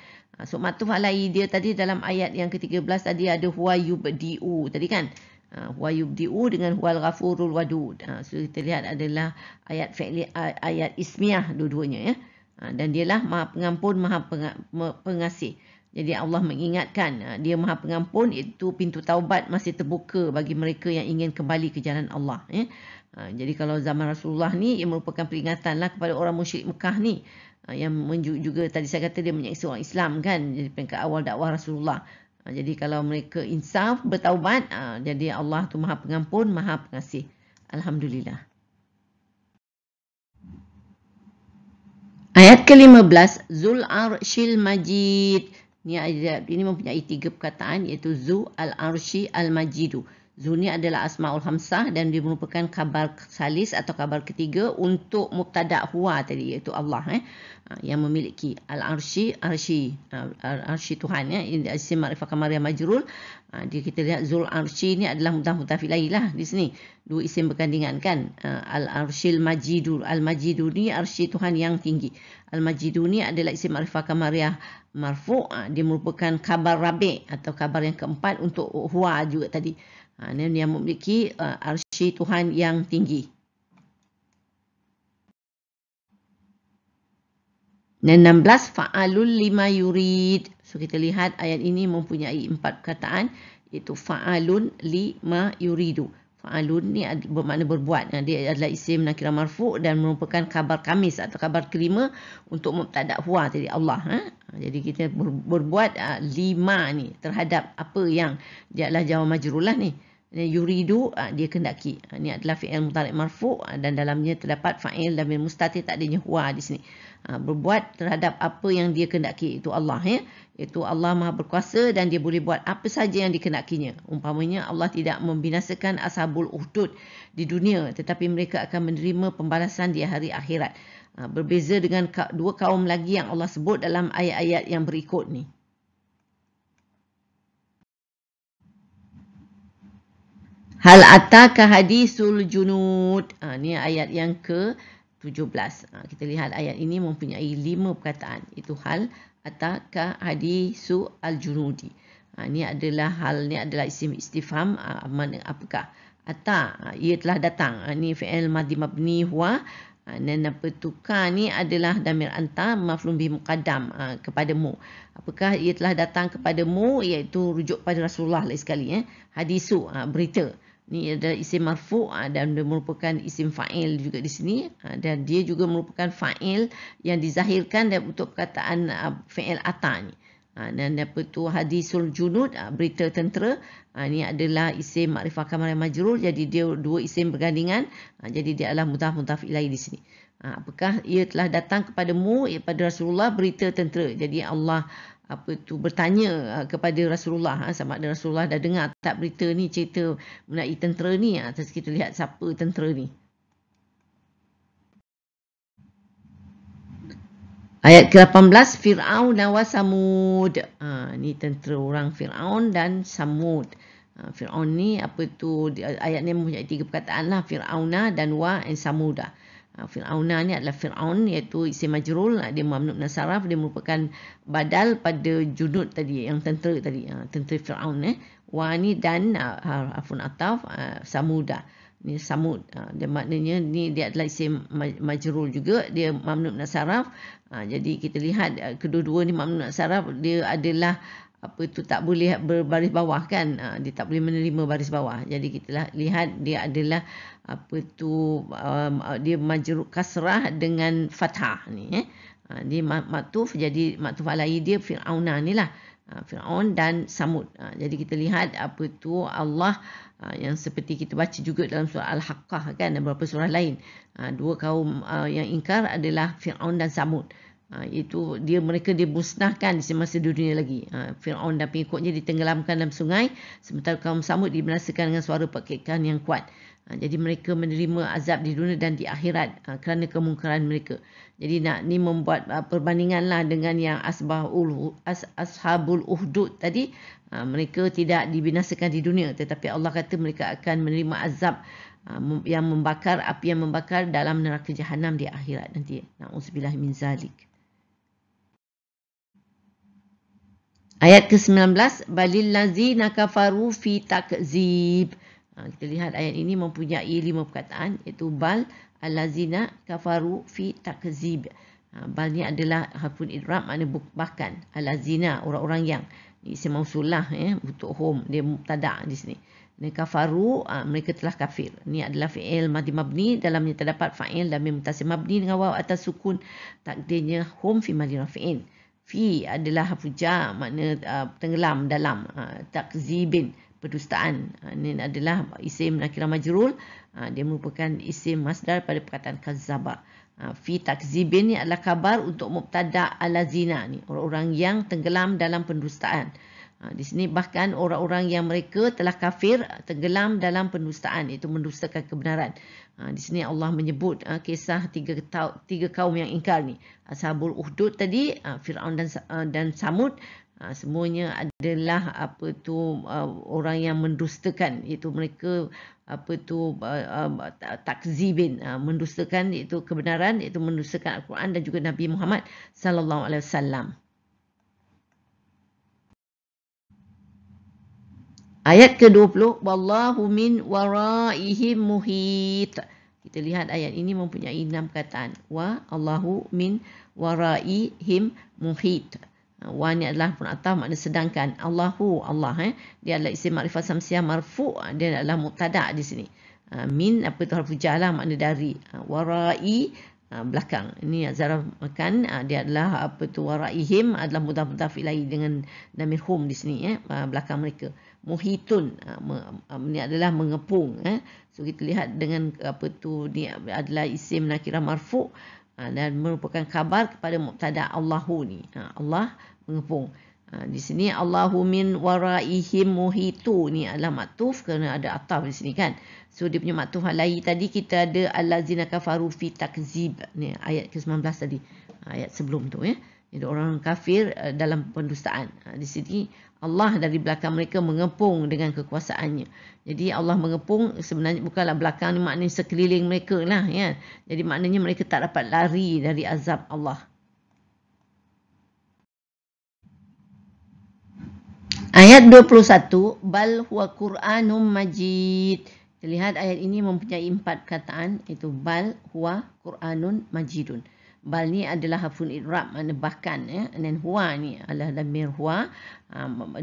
So maktuf alaihi dia tadi dalam ayat yang ke-13 tadi ada huwa yubdi'u tadi kan. Huwa yubdi'u dengan huwal ghafurul wadud. So kita lihat adalah ayat fi'li, ayat ismiyah dua-duanya ya. Dan dialah Maha Pengampun, Maha Pengasih. Jadi Allah mengingatkan dia Maha Pengampun, itu pintu taubat masih terbuka bagi mereka yang ingin kembali ke jalan Allah ya. Jadi kalau zaman Rasulullah ni ia merupakan peringatanlah kepada orang musyrik Mekah ni yang juga tadi saya kata dia menyeksa orang Islam kan. Jadi peringkat awal dakwah Rasulullah. Jadi kalau mereka insaf bertaubat, jadi Allah tu Maha Pengampun, Maha Pengasih. Alhamdulillah. Ayat ke-15, Zul Arshil Majid. Ini mempunyai 3 perkataan, iaitu Zu Al-Arshi Al-Majidu. Zu ni adalah asma'ul hamsah dan dia merupakan kabar salis atau kabar ketiga untuk mubtada' huwa tadi, iaitu Allah yang memiliki al-arshi, arshi Tuhan ya. Ini isim ma'rifah kamariyah majrul. Dia kita lihat Zul Arshi ni adalah mudhaf ilaih lah di sini. 2 isim berkandingan kan. Al-arshil majidu. Al-majidu ni arsy Tuhan yang tinggi. Al-majidu ni adalah isim ma'rifah kamariyah marfu'. Dia merupakan kabar rabi' atau kabar yang keempat untuk huwa juga tadi. Dia yang memiliki arsy Tuhan yang tinggi. Dan 16, fa'alul lima yurid. So kita lihat ayat ini mempunyai 4 perkataan, iaitu fa'alun lima yuridu. Fa'alun ni bermakna berbuat. Dia adalah isim nakirah marfu' dan merupakan kabar kamis atau kabar kelima untuk mubtada' huwa tadi Allah. Jadi kita berbuat lima ni terhadap apa yang dia adalah jawab majrur lah ni. Yuridu, dia kendaki. Ini adalah fi'il mudhari' marfu' dan dalamnya terdapat fa'il damir mustatir takdirnya huwa di sini. Berbuat terhadap apa yang dia kendaki, itu Allah ya. Itu Allah Maha berkuasa dan dia boleh buat apa saja yang dikenakinya. Umpamanya Allah tidak membinasakan ashabul ukhdud di dunia, tetapi mereka akan menerima pembalasan di hari akhirat. Berbeza dengan 2 kaum lagi yang Allah sebut dalam ayat-ayat yang berikut ni. Hal ataka hadisul junud. Ni ayat yang ke-17. Kita lihat ayat ini mempunyai 5 perkataan. Itu hal ataka hadisu al-junudi. Ni adalah isim istifham. Apakah? Ata, ia telah datang. Ni fi'il madhi mabni huwa. Dan apa tukar ni adalah damir anta maf'ulun bihi muqaddam kepadamu. Apakah ia telah datang kepadamu, iaitu rujuk pada Rasulullah lagi sekali. Hadisu, berita. Ni adalah isim marfu' dan dia merupakan isim fa'il juga di sini. Dan dia juga merupakan fa'il yang dizahirkan untuk perkataan fi'il ata ni. Dan apa tu hadisul junud, berita tentera. Ini adalah isim makrifah kamar majrur, jadi dia dua isim bergandingan. Jadi dia adalah mudhaf ilaih di sini. Apakah ia telah datang kepadamu, pada Rasulullah, berita tentera. Jadi Allah bertanya kepada Rasulullah, sama ada Rasulullah dah dengar tak berita ni, cerita mengenai tentera ni. Terus kita lihat siapa tentera ni. Ayat ke-18, Fir'aun wa Samud. Ni tentera orang Fir'aun dan Samud. Fir'aun ni ayat ni mempunyai 3 perkataan lah. Fir'auna dan wa and Samuda. Fir'auna ni adalah Fir'aun, iaitu isim majrul. Dia mamnu' min saraf, dia merupakan badal pada junud tadi, yang tentera tadi. Tentera Fir'aun. Wa ni dan harfun ataf, Samuda. Ni Samud. Dia maknanya ni dia adalah isim majrul juga, dia mamnu' min saraf. Jadi kita lihat kedua-dua ni mamnu' min saraf, dia adalah tak boleh berbaris bawah kan. Dia tak boleh menerima baris bawah. Jadi kita lihat dia adalah dia majrur kasrah dengan fathah ni. Dia maktuf, jadi maktuf alaihi dia Fir'auna ni lah. Fir'aun dan Samud. Jadi kita lihat Allah yang seperti kita baca juga dalam surah Al-Haqqah kan, dan beberapa surah lain. Dua kaum yang ingkar adalah Fir'aun dan Samud. Itu mereka dimusnahkan di semasa dunia lagi. Fir'aun dan pengikutnya ditenggelamkan dalam sungai, sementara kaum Samud dibinasakan dengan suara pekikan yang kuat. Jadi mereka menerima azab di dunia dan di akhirat kerana kemungkaran mereka. Jadi ni membuat perbandingan lah dengan yang ashabul uhdud tadi. Mereka tidak dibinasakan di dunia, tetapi Allah kata mereka akan menerima azab yang membakar, api yang membakar dalam neraka jahanam di akhirat nanti. Na'udzubillah min zalik. Ayat ke-19, balil ladzina kafaru fi takzib. Kita lihat ayat ini mempunyai 5 perkataan, iaitu bal allazina kafaru fi takzib. Bal ni adalah harfun idgham, makna bahkan. Allazina, orang-orang yang. Isim mausulah untuk hum, dia mubtada' di sini. Kafaru, mereka telah kafir. Ini adalah fi'il madhi mabni, dalamnya terdapat fa'il dan mim mutasil mabni dengan waw atas sukun. Takdirnya hum fi mahali rafi'in. Fi adalah harfu jar, makna tenggelam dalam. Takzibin, pedustaan. Ini adalah isim nakirah majrul. Dia merupakan isim masdar pada perkataan kazzaba. Fi takzibin ni adalah kabar untuk mubtada' alazina ni, orang-orang yang tenggelam dalam pendustaan. Di sini bahkan orang-orang yang mereka telah kafir, tenggelam dalam pendustaan, iaitu mendustakan kebenaran. Di sini Allah menyebut kisah tiga kaum yang ingkar ni. Ashabul Uhdud tadi, Fir'aun dan Samud. Semuanya adalah orang yang mendustakan, iaitu mereka takzibin, mendustakan iaitu kebenaran, iaitu mendustakan Al-Quran dan juga Nabi Muhammad sallallahu alaihi wasallam. Ayat ke-20, wallahu min waraihim muhit. Kita lihat ayat ini mempunyai 6 perkataan. Wa Allahu min waraihim muhit. Wa ni adalah pun ataf, makna sedangkan. Allahu, Allah, dia adalah isim makrifah samsiah marfu', dia adalah mubtada' di sini. Min harfu jar lah, makna dari. Warai, belakang. Ini zaraf makan, dia adalah waraihim adalah mudhaf ilaih dengan damir hum di sini, belakang mereka. Muhitun, ini adalah mengepung. So kita lihat dengan ni adalah isim nakirah marfu' dan merupakan khabar kepada mubtada' Allahu ni. Allah mengepung. Di sini Allahu min waraihim muhitu ni adalah maktuf kerana ada ataf di sini kan. So dia punya maktuf alaihi tadi kita ada allazina kafaru fi takzib. Ni ayat ke-19 tadi. Ayat sebelum tu Jadi orang kafir dalam pendustaan. Di sini Allah dari belakang mereka mengepung dengan kekuasaannya. Jadi Allah mengepung sebenarnya bukanlah belakang ni, maknanya sekeliling mereka lah. Ya. Jadi maknanya mereka tak dapat lari dari azab Allah. Ayat 21, bal huwa Qur'anum majid. Kita lihat ayat ini mempunyai 4 perkataan, iaitu bal huwa Qur'anun majidun. Bal ni adalah harfun i'rab, makna bahkan, ya. Dan huwa ni adalah damir huwa.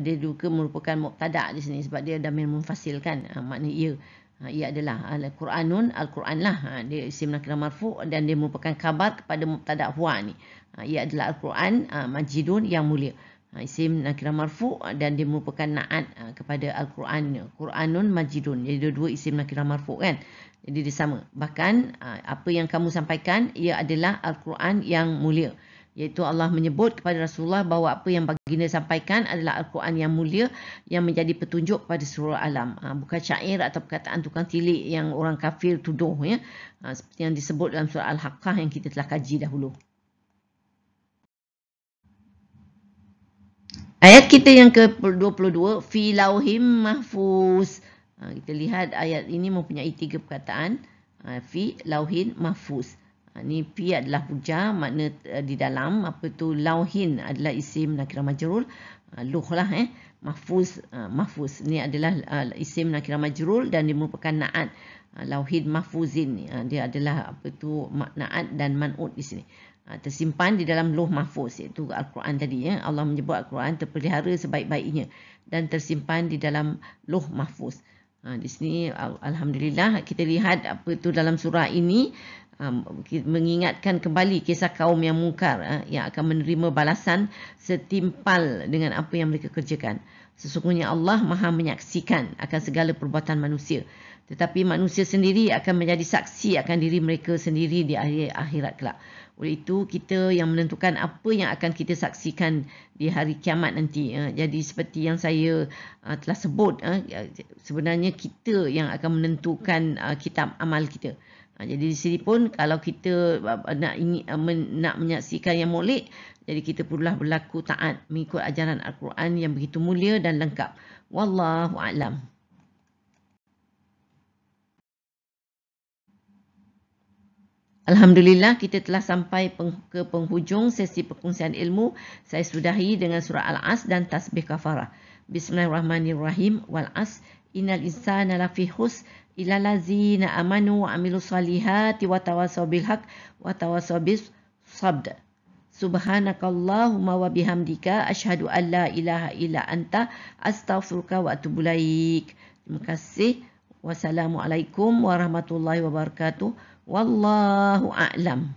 Dia juga merupakan mubtada' di sini sebab dia damir munfasil kan. Makna ia. Ia adalah Al-Quranun, Al-Quran lah. Dia isim nakirah marfu' dan dia merupakan khabar kepada mubtada' huwa ni. Ia adalah Al-Quran majidun yang mulia. Isim nakirah marfu' dan dia merupakan na'at kepada Al-Quran. Quranun majidun. Jadi dua-dua isim nakirah marfu' kan. Jadi dia sama. Bahkan apa yang kamu sampaikan, ia adalah Al-Quran yang mulia. Iaitu Allah menyebut kepada Rasulullah bahawa apa yang baginda sampaikan adalah Al-Quran yang mulia yang menjadi petunjuk kepada seluruh alam. Bukan syair atau perkataan tukang tilik yang orang kafir tuduh. Ya. Seperti yang disebut dalam surah Al-Haqqah yang kita telah kaji dahulu. Ayat kita yang ke-22, fi lauhim mahfuz. Kita lihat ayat ini mempunyai 3 perkataan. Fi lauhin mahfuz. Ni fi adalah hujah, makna di dalam. Apa tu lauhin adalah isim nakirah majrur. Luh lah mahfuz. Mahfuz ni adalah isim nakirah majrur dan dia merupakan na'at. Lauhin mahfuzin ni dia adalah apa tu na'at dan man'ud di sini. Tersimpan di dalam Lauh Mahfuz, iaitu Al-Quran tadi. Ya. Allah menyebut Al-Quran terpelihara sebaik-baiknya dan tersimpan di dalam Lauh Mahfuz. Di sini alhamdulillah kita lihat apa itu dalam surah ini mengingatkan kembali kisah kaum yang mungkar yang akan menerima balasan setimpal dengan apa yang mereka kerjakan. Sesungguhnya Allah Maha menyaksikan akan segala perbuatan manusia. Tetapi manusia sendiri akan menjadi saksi akan diri mereka sendiri di akhirat kelak. Oleh itu, kita yang menentukan apa yang akan kita saksikan di hari kiamat nanti. Jadi seperti yang saya telah sebut, sebenarnya kita yang akan menentukan kitab amal kita. Jadi di sini pun kalau kita nak menyaksikan yang molek, jadi kita perlulah berlaku taat mengikut ajaran Al-Quran yang begitu mulia dan lengkap. Wallahu a'lam. Alhamdulillah kita telah sampai ke penghujung sesi perkongsian ilmu. Saya sudahi dengan surah Al-As dan tasbih kafarah. Bismillahirrahmanirrahim. Wal as innal insana lafi khusr illa allazina amanu wa amilus solihati wa tawasaw bil haqq wa tawasaw bis sabr. Subhanakallahumma wa bihamdika asyhadu an la ilaha illa anta astaghfiruka wa atubu ilaik. Terima kasih. Wassalamualaikum warahmatullahi wabarakatuh. Wallahu a'lam.